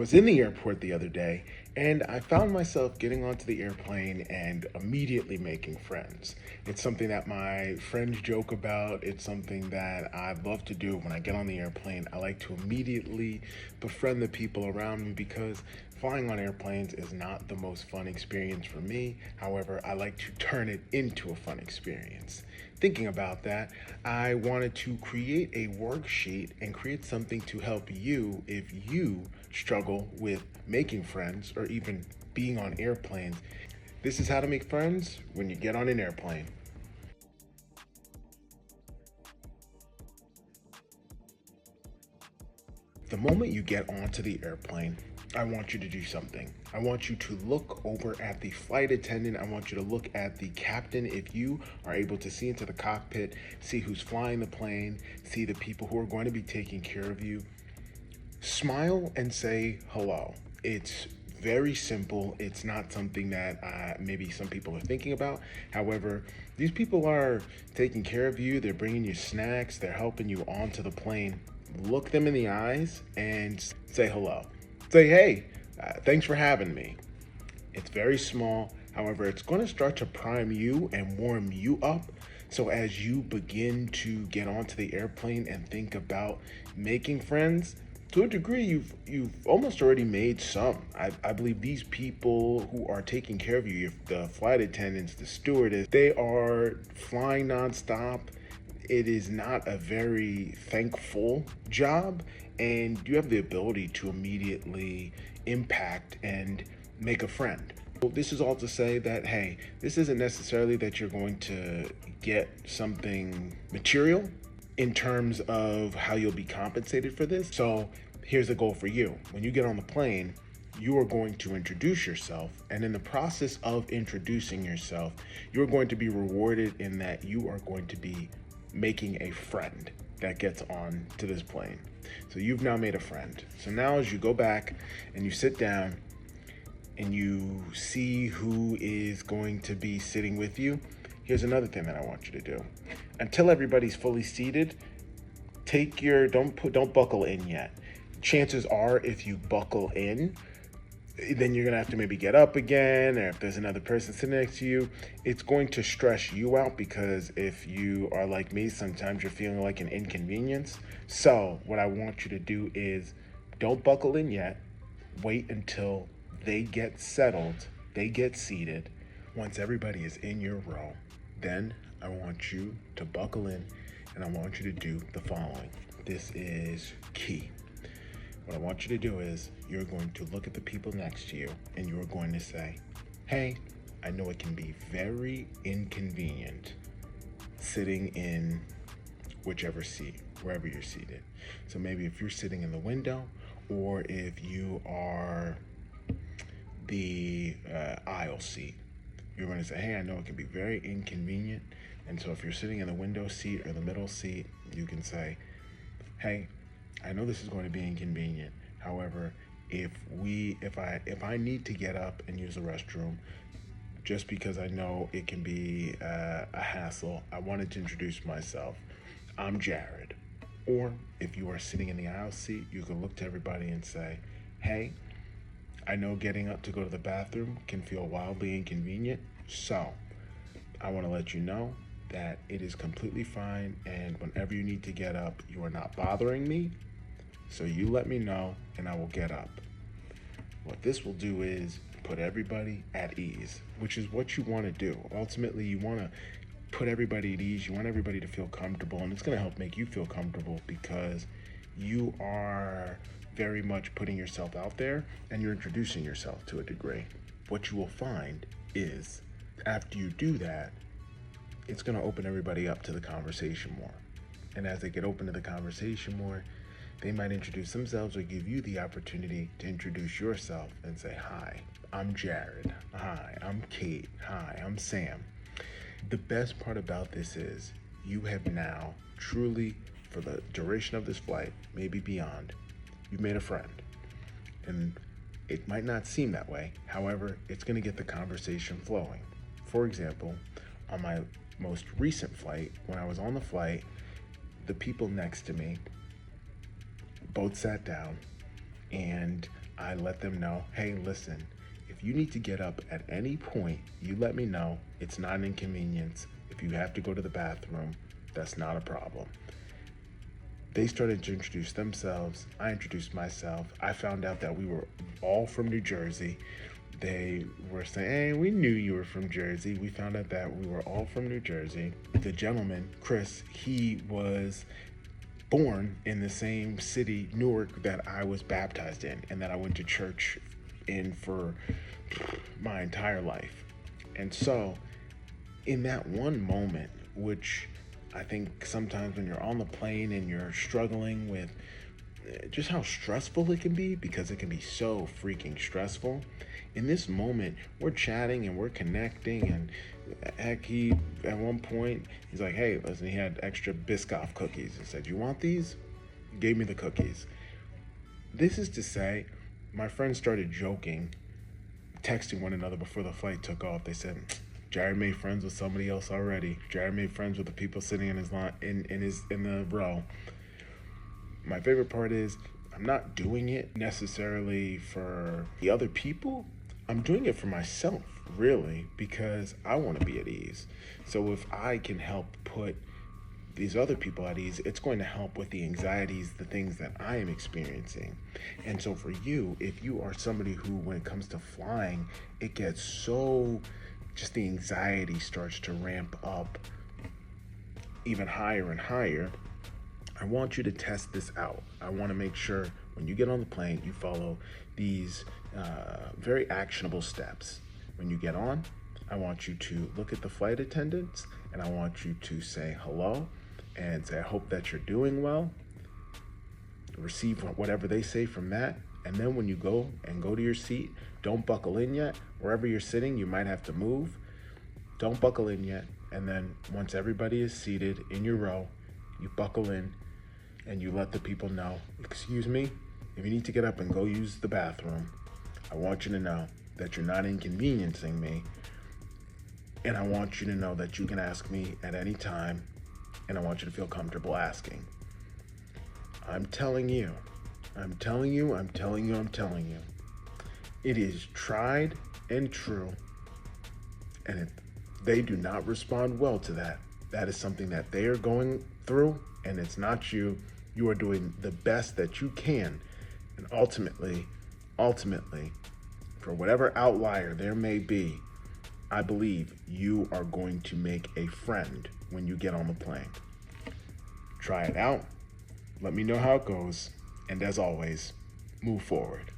I was in the airport the other day and I found myself getting onto the airplane and immediately making friends. It's something that my friends joke about. It's something that I love to do when I get on the airplane. I like to immediately befriend the people around me because flying on airplanes is not the most fun experience for me. However, I like to turn it into a fun experience. Thinking about that, I wanted to create a worksheet and create something to help you if you struggle with making friends or even being on airplanes. This is how to make friends when you get on an airplane. The moment you get onto the airplane, I want you to do something. I want you to look over at the flight attendant. I want you to look at the captain. If you are able to see into the cockpit, see who's flying the plane, see the people who are going to be taking care of you, smile and say hello. It's very simple. It's not something that maybe some people are thinking about. However, these people are taking care of you. They're bringing you snacks. They're helping you onto the plane. Look them in the eyes and say hello. Say, hey, thanks for having me. It's very small. However, it's going to start to prime you and warm you up. So as you begin to get onto the airplane and think about making friends, to a degree, you've almost already made some. I believe these people who are taking care of you, the flight attendants, the stewardess, they are flying nonstop. It is not a very thankful job, and you have the ability to immediately impact and make a friend. Well, this is all to say that, hey, this isn't necessarily that you're going to get something material in terms of how you'll be compensated for this. So here's the goal for you. When you get on the plane, you are going to introduce yourself. And in the process of introducing yourself, you're going to be rewarded in that you are going to be making a friend that gets on to this plane. So you've now made a friend. So now as you go back and you sit down and you see who is going to be sitting with you, here's another thing that I want you to do. Until everybody's fully seated, don't buckle in yet. Chances are if you buckle in, then you're gonna have to maybe get up again, or if there's another person sitting next to you, it's going to stress you out because if you are like me, sometimes you're feeling like an inconvenience. So what I want you to do is don't buckle in yet. Wait until they get settled, they get seated. Once everybody is in your row, then I want you to buckle in and I want you to do the following. This is key. What I want you to do is you're going to look at the people next to you and you're going to say, hey, I know it can be very inconvenient sitting in whichever seat, wherever you're seated. So maybe if you're sitting in the window or if you are the aisle seat, you're going to say, hey, I know it can be very inconvenient. And so if you're sitting in the window seat or the middle seat, you can say, hey, I know this is going to be inconvenient. However, if I need to get up and use the restroom, just because I know it can be a hassle, I wanted to introduce myself. I'm Jared. Or if you are sitting in the aisle seat, you can look to everybody and say, hey, I know getting up to go to the bathroom can feel wildly inconvenient, so I want to let you know that it is completely fine, and whenever you need to get up, you are not bothering me, so you let me know and I will get up. What this will do is put everybody at ease, which is what you want to do. Ultimately, you want to put everybody at ease. You want everybody to feel comfortable, and it's going to help make you feel comfortable because you are very much putting yourself out there and you're introducing yourself to a degree. What you will find is after you do that, it's going to open everybody up to the conversation more. And as they get open to the conversation more, they might introduce themselves or give you the opportunity to introduce yourself and say, hi, I'm Jared. Hi, I'm Kate. Hi, I'm Sam. The best part about this is you have now truly, for the duration of this flight, maybe beyond, you've made a friend. And it might not seem that way. However, it's going to get the conversation flowing. For example, on my most recent flight, when I was on the flight, the people next to me both sat down and I let them know, hey, listen, if you need to get up at any point, you let me know. It's not an inconvenience. If you have to go to the bathroom, that's not a problem. They started to introduce themselves. I introduced myself. I found out that we were all from New Jersey. They were saying, hey, we knew you were from Jersey. We found out that we were all from New Jersey. The gentleman, Chris, he was born in the same city, Newark, that I was baptized in and that I went to church in for my entire life. And so, in that one moment, which I think sometimes when you're on the plane and you're struggling with just how stressful it can be, because it can be so freaking stressful. In this moment, we're chatting and we're connecting, and heck, he at one point he's like, "Hey, listen," he had extra Biscoff cookies. He said, "You want these?" He gave me the cookies. This is to say, my friends started joking, texting one another before the flight took off. They said, Jared made friends with somebody else already. Jared made friends with the people sitting in his line in the row. My favorite part is I'm not doing it necessarily for the other people. I'm doing it for myself, really, because I want to be at ease. So if I can help put these other people at ease, it's going to help with the anxieties, the things that I am experiencing. And so for you, if you are somebody who, when it comes to flying, it gets so, just the anxiety starts to ramp up even higher and higher, I want you to test this out. I want to make sure when you get on the plane, you follow these very actionable steps. When you get on, I want you to look at the flight attendants and I want you to say hello and say, I hope that you're doing well. Receive whatever they say from that. And then when you go to your seat, don't buckle in yet. Wherever you're sitting, you might have to move. Don't buckle in yet. And then once everybody is seated in your row, you buckle in and you let the people know, excuse me, if you need to get up and go use the bathroom, I want you to know that you're not inconveniencing me. And I want you to know that you can ask me at any time, and I want you to feel comfortable asking. I'm telling you. It is tried and true. And if they do not respond well to that, that is something that they are going through, and it's not you. You are doing the best that you can. And ultimately, for whatever outlier there may be, I believe you are going to make a friend when you get on the plane. Try it out. Let me know how it goes. And as always, move forward.